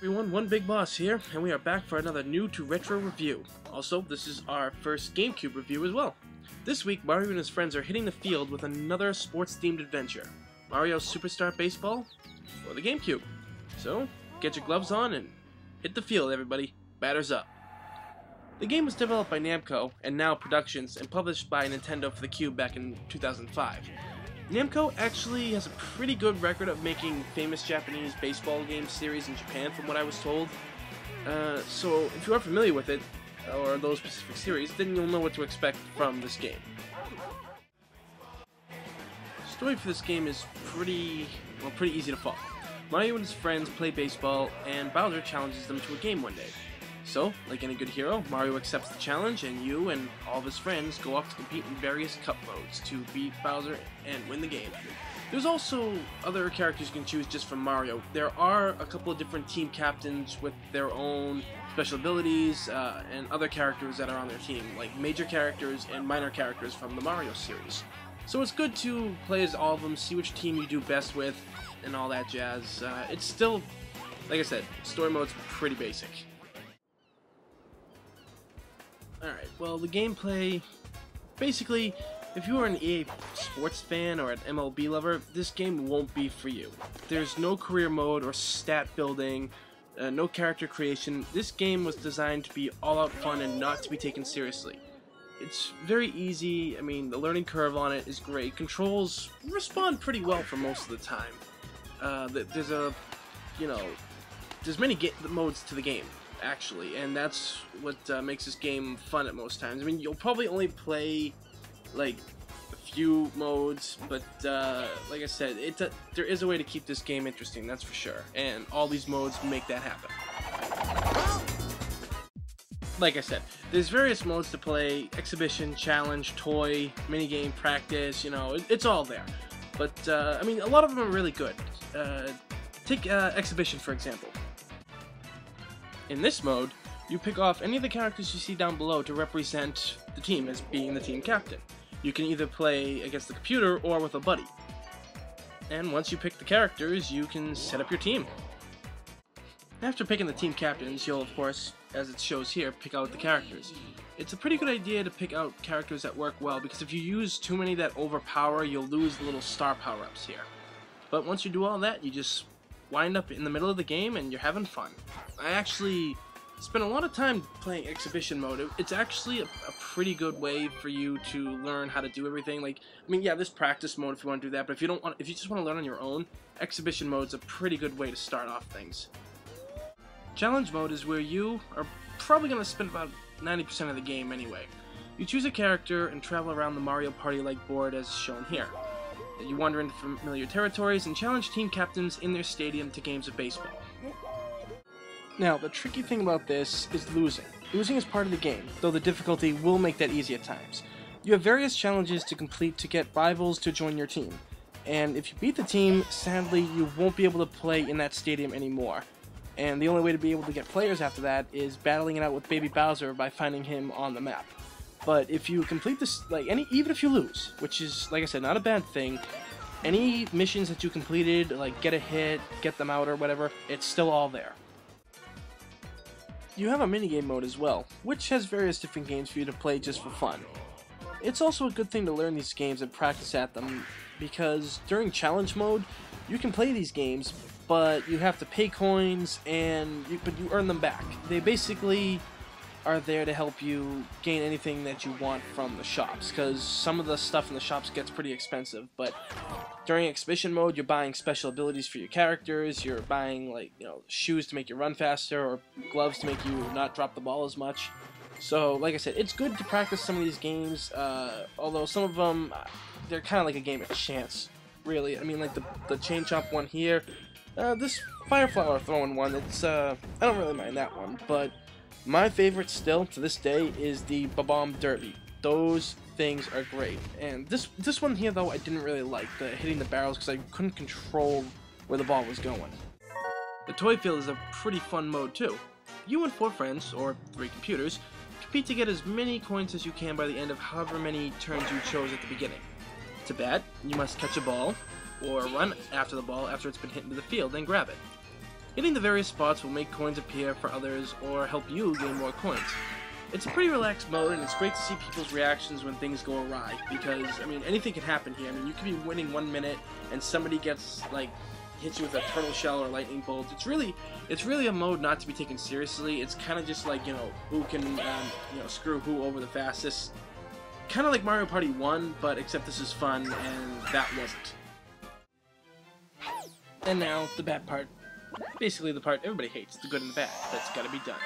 Everyone, One Big Boss here, and we are back for another new to retro review. Also, this is our first GameCube review as well. This week, Mario and his friends are hitting the field with another sports-themed adventure, Mario Superstar Baseball for the GameCube. So, get your gloves on and hit the field, everybody. Batters up. The game was developed by Namco and Now Productions and published by Nintendo for the Cube back in 2005. Namco actually has a pretty good record of making famous Japanese baseball game series in Japan, from what I was told. So if you are familiar with it, or those specific series, then you'll know what to expect from this game. The story for this game is pretty easy to follow. Mario and his friends play baseball, and Bowser challenges them to a game one day. So, like any good hero, Mario accepts the challenge, and you and all of his friends go off to compete in various cup modes to beat Bowser and win the game. There's also other characters you can choose just from Mario. There are a couple of different team captains with their own special abilities, and other characters that are on their team, like major characters and minor characters from the Mario series. So it's good to play as all of them, see which team you do best with, and all that jazz. It's still, like I said, story mode's pretty basic. Alright, well, the gameplay, basically, if you are an EA Sports fan or an MLB lover, this game won't be for you. There's no career mode or stat building, no character creation. This game was designed to be all-out fun and not to be taken seriously. It's very easy. I mean, the learning curve on it is great. Controls respond pretty well for most of the time. There's many modes to the game, actually, and that's what makes this game fun at most times. I mean, you'll probably only play like a few modes, but like I said, there is a way to keep this game interesting, that's for sure, and all these modes make that happen. Like I said, there's various modes to play: exhibition, challenge, toy, minigame, practice, it's all there. But I mean, a lot of them are really good. Take exhibition, for example. In this mode, you pick off any of the characters you see down below to represent the team as being the team captain. You can either play against the computer or with a buddy. And once you pick the characters, you can set up your team. After picking the team captains, you'll, of course, as it shows here, pick out the characters. It's a pretty good idea to pick out characters that work well, because if you use too many that overpower, you'll lose the little star power-ups here. But once you do all that, you just wind up in the middle of the game and you're having fun. I actually spent a lot of time playing exhibition mode. It's actually a pretty good way for you to learn how to do everything. Like, I mean, yeah, there's practice mode if you want to do that, but if you just want to learn on your own, exhibition mode's a pretty good way to start off things. Challenge mode is where you are probably going to spend about 90% of the game anyway. You choose a character and travel around the Mario Party-like board as shown here. You wander into familiar territories and challenge team captains in their stadium to games of baseball. Now, the tricky thing about this is losing. Losing is part of the game, though the difficulty will make that easy at times. You have various challenges to complete to get rivals to join your team, and if you beat the team, sadly, you won't be able to play in that stadium anymore. And the only way to be able to get players after that is battling it out with Baby Bowser by finding him on the map. But if you complete this, even if you lose, which is, like I said, not a bad thing, any missions that you completed, like get a hit, get them out or whatever, it's still all there. You have a minigame mode as well, which has various different games for you to play just for fun. It's also a good thing to learn these games and practice at them, because during challenge mode, you can play these games, but you have to pay coins, but you earn them back. They basically are there to help you gain anything that you want from the shops, because some of the stuff in the shops gets pretty expensive. But during exhibition mode, you're buying special abilities for your characters, you're buying shoes to make you run faster, or gloves to make you not drop the ball as much. So like I said, it's good to practice some of these games, although some of them, they're kind of like a game of chance, really. I mean, like the chain chomp one here, this fire flower throwing one, it's I don't really mind that one, but my favorite still, to this day, is the Ba-Bomb Derby. Those things are great. And this one here, though, I didn't really like, the hitting the barrels, because I couldn't control where the ball was going. The toy field is a pretty fun mode, too. You and 4 friends, or 3 computers, compete to get as many coins as you can by the end of however many turns you chose at the beginning. To bat, you must catch a ball, or run after the ball after it's been hit into the field, then grab it. Hitting the various spots will make coins appear for others or help you gain more coins. It's a pretty relaxed mode, and it's great to see people's reactions when things go awry, because, I mean, anything can happen here. I mean, you could be winning 1 minute, and somebody gets, like, hits you with a turtle shell or lightning bolt. It's really a mode not to be taken seriously. It's kind of just like, you know, who can, screw who over the fastest. Kind of like Mario Party 1, but except this is fun, and that wasn't. And now, the bad part. Basically the part everybody hates, the good and the bad. That's gotta be done.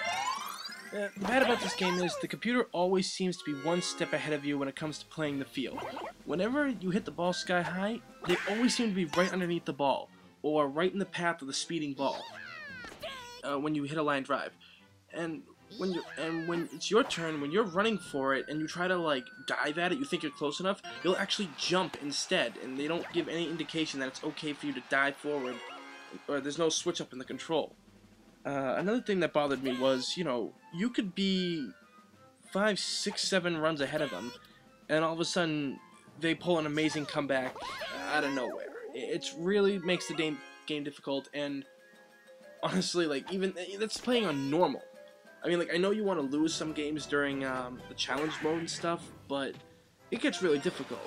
The bad about this game is the computer always seems to be one step ahead of you when it comes to playing the field. Whenever you hit the ball sky high, they always seem to be right underneath the ball, or right in the path of the speeding ball when you hit a line drive. And when it's your turn, when you're running for it and you try to like dive at it, you think you're close enough, you'll actually jump instead, and they don't give any indication that it's okay for you to dive forward, or there's no switch up in the control. Another thing that bothered me was, you know, you could be 5, 6, 7 runs ahead of them, and all of a sudden they pull an amazing comeback out of nowhere. It really makes the game difficult, and honestly, like, even that's playing on normal. I mean, like, I know you want to lose some games during the challenge mode and stuff, but it gets really difficult.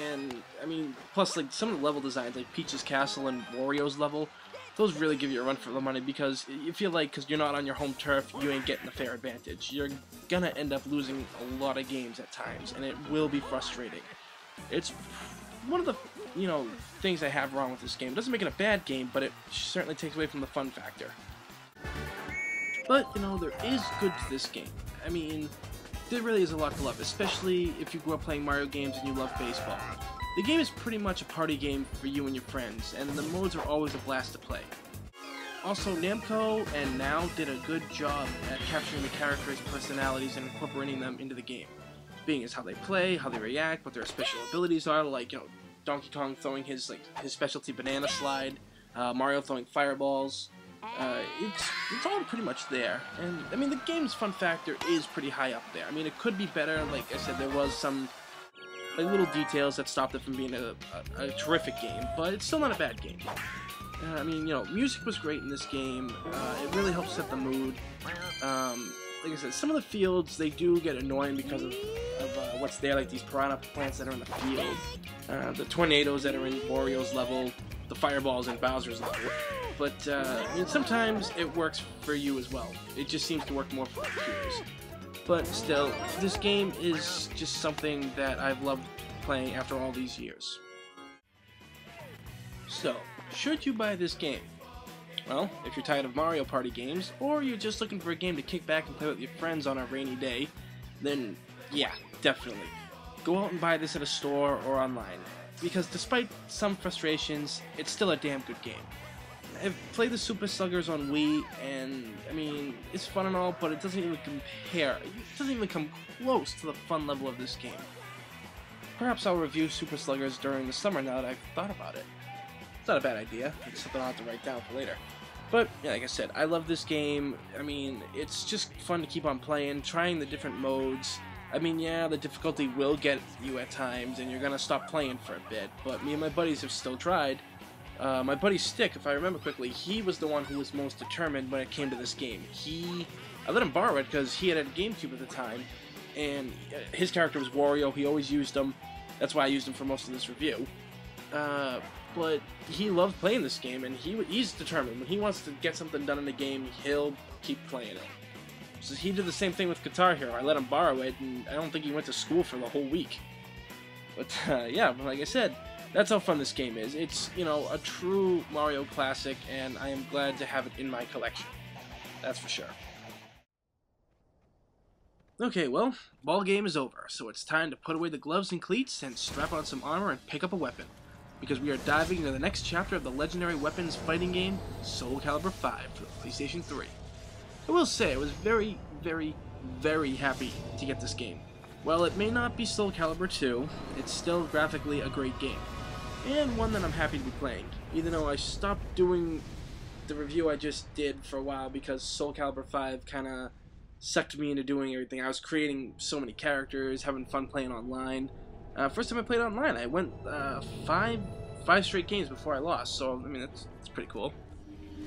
And I mean, plus, like, some of the level designs, like Peach's Castle and Wario's level, those really give you a run for the money, because you feel like, because you're not on your home turf, you ain't getting a fair advantage. You're gonna end up losing a lot of games at times, and it will be frustrating. It's one of the, you know, things I have wrong with this game. It doesn't make it a bad game, but it certainly takes away from the fun factor. But, you know, there is good to this game. I mean, there really is a lot to love, especially if you grew up playing Mario games and you love baseball. The game is pretty much a party game for you and your friends, and the modes are always a blast to play. Also, Namco and Now did a good job at capturing the characters' personalities and incorporating them into the game. Being as how they play, how they react, what their special abilities are, like, you know, Donkey Kong throwing his specialty banana slide, Mario throwing fireballs. It's all pretty much there, and I mean, the game's fun factor is pretty high up there. I mean, it could be better. Like I said, there was some like little details that stopped it from being a terrific game, but it's still not a bad game. I mean, you know, music was great in this game. It really helps set the mood. Like I said, some of the fields, they do get annoying because of what's there, like these piranha plants that are in the field, the tornadoes that are in Wario's level, the fireballs in Bowser's level. But, I mean, sometimes it works for you as well. It just seems to work more for computers. But still, this game is just something that I've loved playing after all these years. So, should you buy this game? Well, if you're tired of Mario Party games, or you're just looking for a game to kick back and play with your friends on a rainy day, then yeah, definitely. Go out and buy this at a store or online, because despite some frustrations, it's still a damn good game. I've played the Super Sluggers on Wii, and I mean, it's fun and all, but it doesn't even compare. It doesn't even come close to the fun level of this game. Perhaps I'll review Super Sluggers during the summer now that I've thought about it. It's not a bad idea. It's something I'll have to write down for later. But, yeah, like I said, I love this game. I mean, it's just fun to keep on playing, trying the different modes. I mean, yeah, the difficulty will get you at times, and you're gonna stop playing for a bit, but me and my buddies have still tried. My buddy Stick, if I remember quickly, he was the one who was most determined when it came to this game. I let him borrow it because he had a GameCube at the time, and his character was Wario. He always used him. That's why I used him for most of this review. But he loved playing this game, and he's determined. When he wants to get something done in the game, he'll keep playing it. So he did the same thing with Guitar Hero. I let him borrow it, and I don't think he went to school for the whole week. But yeah, like I said, that's how fun this game is. It's, you know, a true Mario classic, and I am glad to have it in my collection. That's for sure. Okay, well, ball game is over, so it's time to put away the gloves and cleats and strap on some armor and pick up a weapon, because we are diving into the next chapter of the legendary weapons fighting game, Soul Calibur 5 for the PlayStation 3. I will say, I was very, very, very happy to get this game. While it may not be Soul Calibur 2, it's still graphically a great game, and one that I'm happy to be playing, even though I stopped doing the review I just did for a while because Soul Calibur 5 kinda sucked me into doing everything. I was creating so many characters, having fun playing online. First time I played online, I went five straight games before I lost, so I mean, that's pretty cool.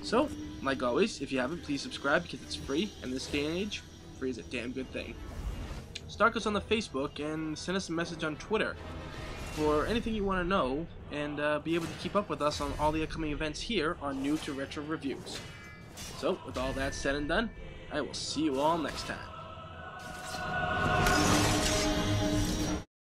So, like always, if you haven't, please subscribe because it's free. In this day and age, free is a damn good thing. Stalk us on the Facebook and send us a message on Twitter for anything you want to know, and be able to keep up with us on all the upcoming events here on New to Retro Reviews. So, with all that said and done, I will see you all next time.